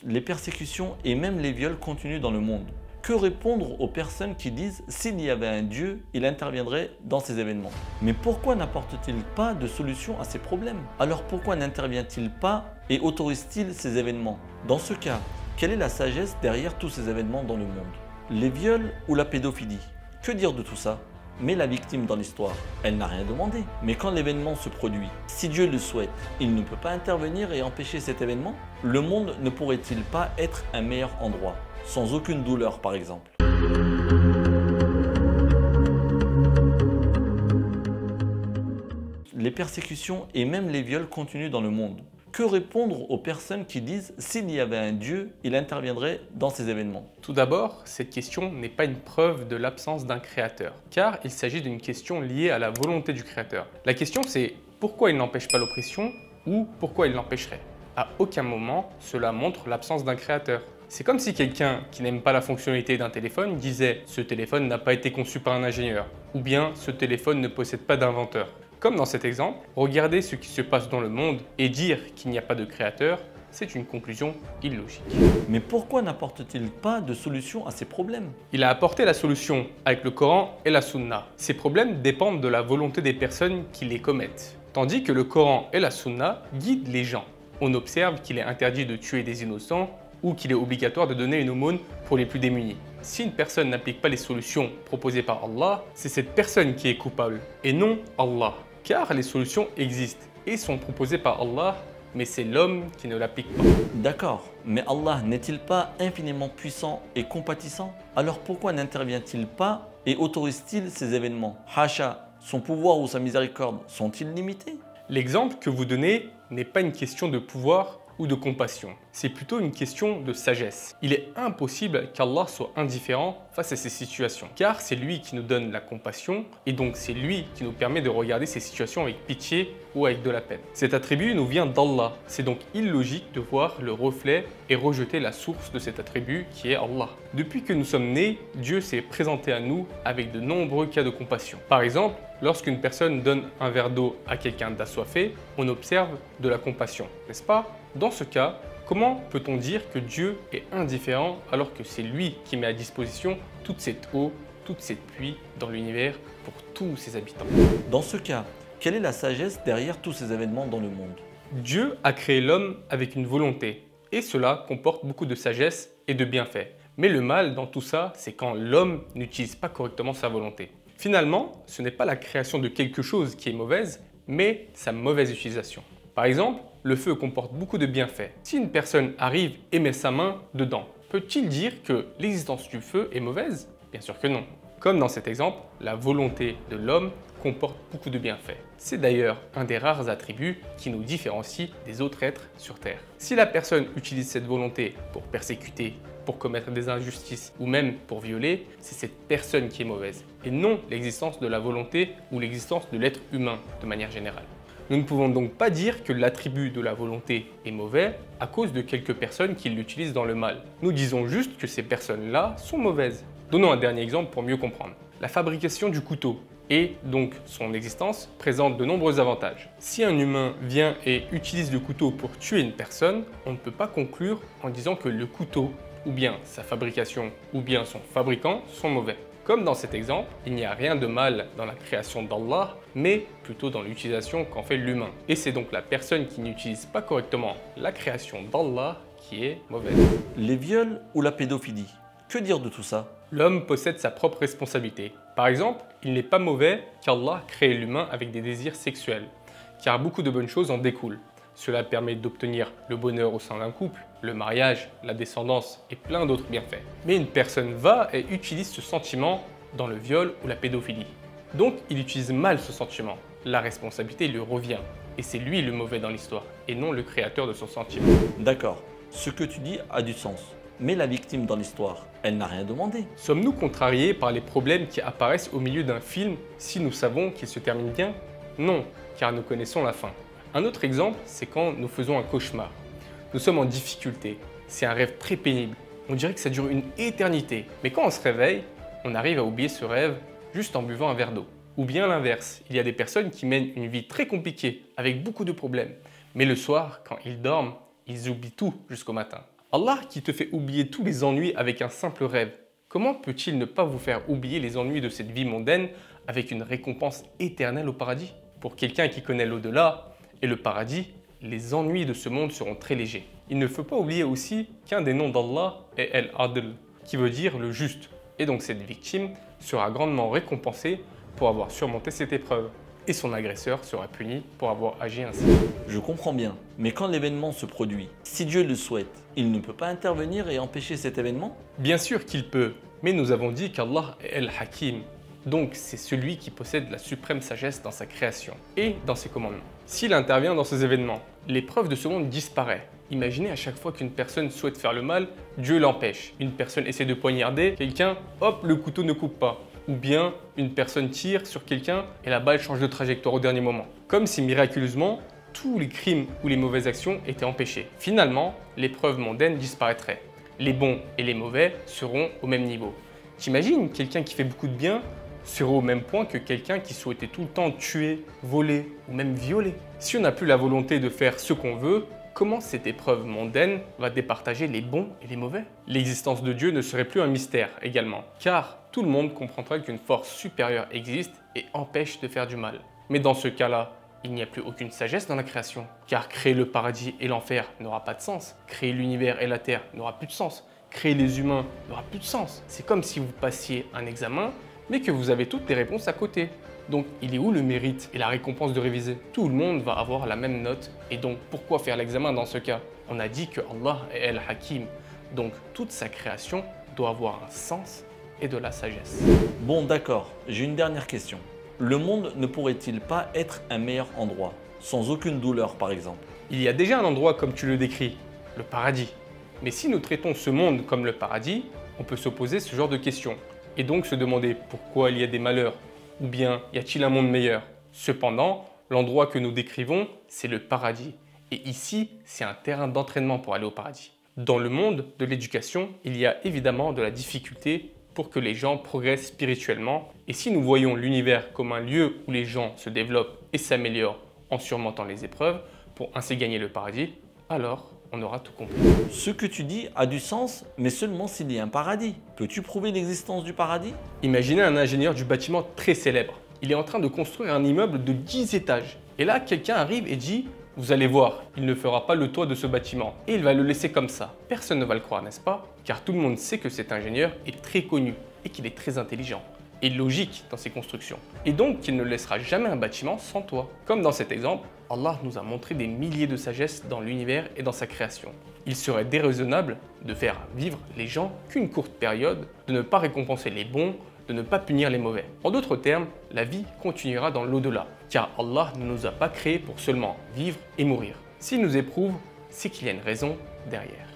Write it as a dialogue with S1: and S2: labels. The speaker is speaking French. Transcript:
S1: Les persécutions et même les viols continuent dans le monde. Que répondre aux personnes qui disent s'il y avait un Dieu, il interviendrait dans ces événements? Mais pourquoi n'apporte-t-il pas de solution à ces problèmes? Alors pourquoi n'intervient-il pas et autorise-t-il ces événements? Dans ce cas, quelle est la sagesse derrière tous ces événements dans le monde? Les viols ou la pédophilie? Que dire de tout ça? Mais la victime dans l'histoire, elle n'a rien demandé. Mais quand l'événement se produit, si Dieu le souhaite, il ne peut pas intervenir et empêcher cet événement? Le monde ne pourrait-il pas être un meilleur endroit, sans aucune douleur par exemple? Les persécutions et même les viols continuent dans le monde. Que répondre aux personnes qui disent s'il y avait un Dieu, il interviendrait dans ces événements?
S2: Tout d'abord, cette question n'est pas une preuve de l'absence d'un créateur, car il s'agit d'une question liée à la volonté du créateur. La question c'est pourquoi il n'empêche pas l'oppression ou pourquoi il l'empêcherait? À aucun moment, cela montre l'absence d'un créateur. C'est comme si quelqu'un qui n'aime pas la fonctionnalité d'un téléphone disait « ce téléphone n'a pas été conçu par un ingénieur » ou bien « ce téléphone ne possède pas d'inventeur ». Comme dans cet exemple, regarder ce qui se passe dans le monde et dire qu'il n'y a pas de créateur, c'est une conclusion illogique.
S1: Mais pourquoi n'apporte-t-il pas de solution à ces problèmes?
S2: Il a apporté la solution avec le Coran et la Sunna. Ces problèmes dépendent de la volonté des personnes qui les commettent, tandis que le Coran et la Sunna guident les gens. On observe qu'il est interdit de tuer des innocents ou qu'il est obligatoire de donner une aumône pour les plus démunis. Si une personne n'applique pas les solutions proposées par Allah, c'est cette personne qui est coupable et non Allah. Car les solutions existent et sont proposées par Allah, mais c'est l'homme qui ne l'applique pas.
S1: D'accord, mais Allah n'est-il pas infiniment puissant et compatissant? Alors pourquoi n'intervient-il pas et autorise-t-il ces événements? Hacha, son pouvoir ou sa miséricorde sont-ils limités?
S2: L'exemple que vous donnez n'est pas une question de pouvoir ou de compassion. C'est plutôt une question de sagesse. Il est impossible qu'Allah soit indifférent face à ces situations, car c'est lui qui nous donne la compassion et donc c'est lui qui nous permet de regarder ces situations avec pitié ou avec de la peine. Cet attribut nous vient d'Allah. C'est donc illogique de voir le reflet et rejeter la source de cet attribut qui est Allah. Depuis que nous sommes nés, Dieu s'est présenté à nous avec de nombreux cas de compassion. Par exemple, lorsqu'une personne donne un verre d'eau à quelqu'un d'assoiffé, on observe de la compassion, n'est-ce pas? Dans ce cas, comment peut-on dire que Dieu est indifférent alors que c'est lui qui met à disposition toute cette eau, toute cette pluie dans l'univers pour tous ses habitants?
S1: Dans ce cas, quelle est la sagesse derrière tous ces événements dans le monde?
S2: Dieu a créé l'homme avec une volonté et cela comporte beaucoup de sagesse et de bienfaits. Mais le mal dans tout ça, c'est quand l'homme n'utilise pas correctement sa volonté. Finalement, ce n'est pas la création de quelque chose qui est mauvaise, mais sa mauvaise utilisation. Par exemple, le feu comporte beaucoup de bienfaits. Si une personne arrive et met sa main dedans, peut-il dire que l'existence du feu est mauvaise? Bien sûr que non. Comme dans cet exemple, la volonté de l'homme comporte beaucoup de bienfaits. C'est d'ailleurs un des rares attributs qui nous différencie des autres êtres sur Terre. Si la personne utilise cette volonté pour persécuter, pour commettre des injustices ou même pour violer, c'est cette personne qui est mauvaise et non l'existence de la volonté ou l'existence de l'être humain de manière générale. Nous ne pouvons donc pas dire que l'attribut de la volonté est mauvais à cause de quelques personnes qui l'utilisent dans le mal. Nous disons juste que ces personnes-là sont mauvaises. Donnons un dernier exemple pour mieux comprendre. La fabrication du couteau et donc son existence présente de nombreux avantages. Si un humain vient et utilise le couteau pour tuer une personne, on ne peut pas conclure en disant que le couteau, ou bien sa fabrication, ou bien son fabricant sont mauvais. Comme dans cet exemple, il n'y a rien de mal dans la création d'Allah, mais plutôt dans l'utilisation qu'en fait l'humain. Et c'est donc la personne qui n'utilise pas correctement la création d'Allah qui est mauvaise.
S1: Les viols ou la pédophilie? Que dire de tout ça?
S2: L'homme possède sa propre responsabilité. Par exemple, il n'est pas mauvais qu'Allah crée l'humain avec des désirs sexuels, car beaucoup de bonnes choses en découlent. Cela permet d'obtenir le bonheur au sein d'un couple, le mariage, la descendance et plein d'autres bienfaits. Mais une personne va et utilise ce sentiment dans le viol ou la pédophilie. Donc il utilise mal ce sentiment. La responsabilité lui revient. Et c'est lui le mauvais dans l'histoire, et non le créateur de son sentiment.
S1: D'accord, ce que tu dis a du sens. Mais la victime dans l'histoire, elle n'a rien demandé.
S2: Sommes-nous contrariés par les problèmes qui apparaissent au milieu d'un film si nous savons qu'il se termine bien? Non, car nous connaissons la fin. Un autre exemple, c'est quand nous faisons un cauchemar. Nous sommes en difficulté, c'est un rêve très pénible. On dirait que ça dure une éternité. Mais quand on se réveille, on arrive à oublier ce rêve juste en buvant un verre d'eau. Ou bien l'inverse, il y a des personnes qui mènent une vie très compliquée, avec beaucoup de problèmes. Mais le soir, quand ils dorment, ils oublient tout jusqu'au matin. Allah qui te fait oublier tous les ennuis avec un simple rêve, comment peut-il ne pas vous faire oublier les ennuis de cette vie mondaine avec une récompense éternelle au paradis? Pour quelqu'un qui connaît l'au-delà et le paradis, les ennuis de ce monde seront très légers. Il ne faut pas oublier aussi qu'un des noms d'Allah est El-Adl, qui veut dire le juste. Et donc cette victime sera grandement récompensée pour avoir surmonté cette épreuve. Et son agresseur sera puni pour avoir agi ainsi.
S1: Je comprends bien, mais quand l'événement se produit, si Dieu le souhaite, il ne peut pas intervenir et empêcher cet événement?
S2: Bien sûr qu'il peut, mais nous avons dit qu'Allah est El-Hakim. Donc c'est celui qui possède la suprême sagesse dans sa création et dans ses commandements. S'il intervient dans ces événements, l'épreuve de ce monde disparaît. Imaginez à chaque fois qu'une personne souhaite faire le mal, Dieu l'empêche. Une personne essaie de poignarder quelqu'un, hop, le couteau ne coupe pas. Ou bien une personne tire sur quelqu'un et la balle change de trajectoire au dernier moment. Comme si miraculeusement, tous les crimes ou les mauvaises actions étaient empêchés. Finalement, l'épreuve mondaine disparaîtrait. Les bons et les mauvais seront au même niveau. T'imagines quelqu'un qui fait beaucoup de bien sera au même point que quelqu'un qui souhaitait tout le temps tuer, voler ou même violer. Si on n'a plus la volonté de faire ce qu'on veut, comment cette épreuve mondaine va départager les bons et les mauvais? L'existence de Dieu ne serait plus un mystère également, car tout le monde comprendra qu'une force supérieure existe et empêche de faire du mal. Mais dans ce cas-là, il n'y a plus aucune sagesse dans la création, car créer le paradis et l'enfer n'aura pas de sens, créer l'univers et la terre n'aura plus de sens, créer les humains n'aura plus de sens. C'est comme si vous passiez un examen, mais que vous avez toutes les réponses à côté. Donc, il est où le mérite et la récompense de réviser? Tout le monde va avoir la même note. Et donc, pourquoi faire l'examen dans ce cas? On a dit que Allah est El-Hakim. Donc, toute sa création doit avoir un sens et de la sagesse.
S1: Bon, d'accord, j'ai une dernière question. Le monde ne pourrait-il pas être un meilleur endroit, sans aucune douleur par exemple?
S2: Il y a déjà un endroit comme tu le décris, le paradis. Mais si nous traitons ce monde comme le paradis, on peut se poser ce genre de questions. Et donc se demander pourquoi il y a des malheurs. Ou bien, y a-t-il un monde meilleur? Cependant, l'endroit que nous décrivons, c'est le paradis. Et ici, c'est un terrain d'entraînement pour aller au paradis. Dans le monde de l'éducation, il y a évidemment de la difficulté pour que les gens progressent spirituellement. Et si nous voyons l'univers comme un lieu où les gens se développent et s'améliorent en surmontant les épreuves pour ainsi gagner le paradis, alors on aura tout compris.
S1: Ce que tu dis a du sens, mais seulement s'il y a un paradis. Peux-tu prouver l'existence du paradis?
S2: Imaginez un ingénieur du bâtiment très célèbre. Il est en train de construire un immeuble de 10 étages. Et là, quelqu'un arrive et dit « Vous allez voir, il ne fera pas le toit de ce bâtiment. » Et il va le laisser comme ça. Personne ne va le croire, n'est-ce pas? Car tout le monde sait que cet ingénieur est très connu et qu'il est très intelligent et logique dans ses constructions. Et donc qu'il ne laissera jamais un bâtiment sans toit. Comme dans cet exemple, Allah nous a montré des milliers de sagesses dans l'univers et dans sa création. Il serait déraisonnable de faire vivre les gens qu'une courte période, de ne pas récompenser les bons, de ne pas punir les mauvais. En d'autres termes, la vie continuera dans l'au-delà, car Allah ne nous a pas créés pour seulement vivre et mourir. S'il nous éprouve, c'est qu'il y a une raison derrière.